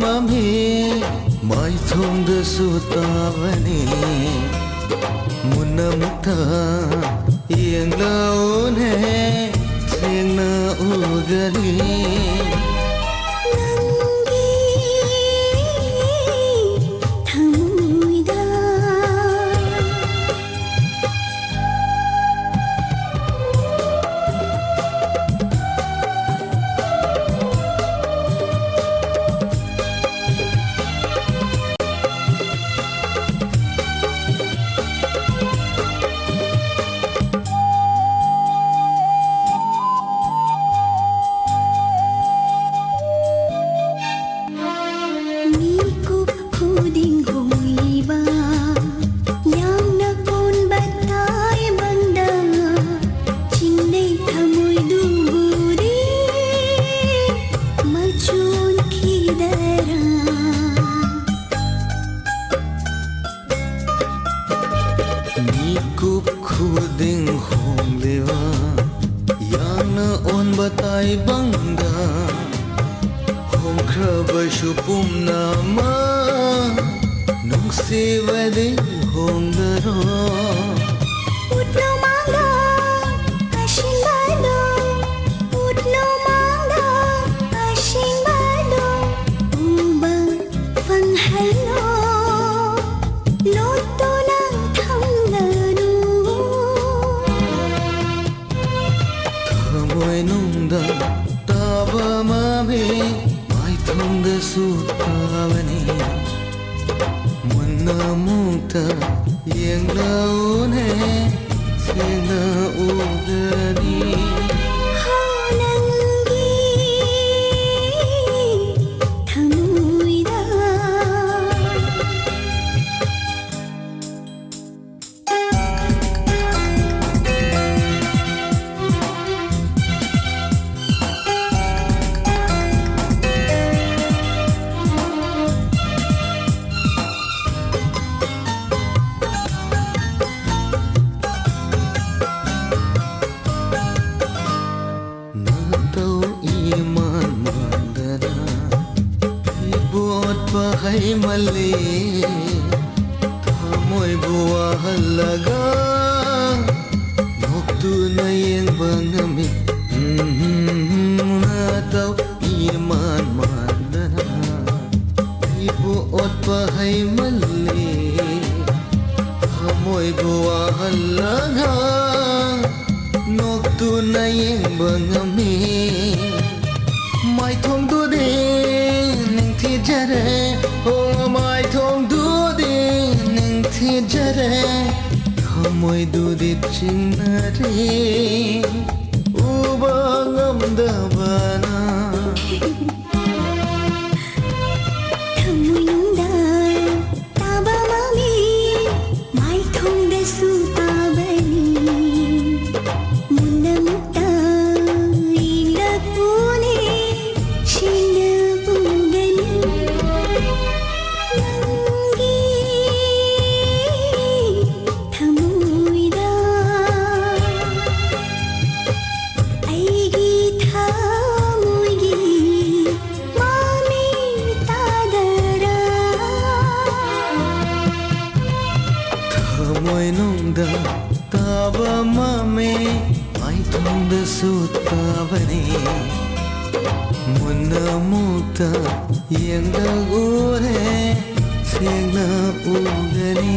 mami mai thong de su tavani munamta yeng lau ne theng na ugani Kup khuding hong lewa yang na on batai bangda hong kraba shupum nama nung se wedding hong daro utno mangda ashin bado utno mangda ashin bado uba fang hello loto nang thamlanu thamoy nungda taba mami mai thong de su tavani munna mukta yeng lau ne theng na ugani Bahai mali thamoy buwa halaga noktu na yeng bangami nataw iman mandana ibuot bahai mali thamoy buwa halaga noktu na yeng bangami mai thong tu din jare oh mai thong du din ning thi jare khamoy du dip chinare uba ngam da bana thamoy nungda taba mami mai thong de su tabani munna mukta ila pune shin Moy nungda taba mame mai thong de su tavani munna mukta yeng da gore theng na ugani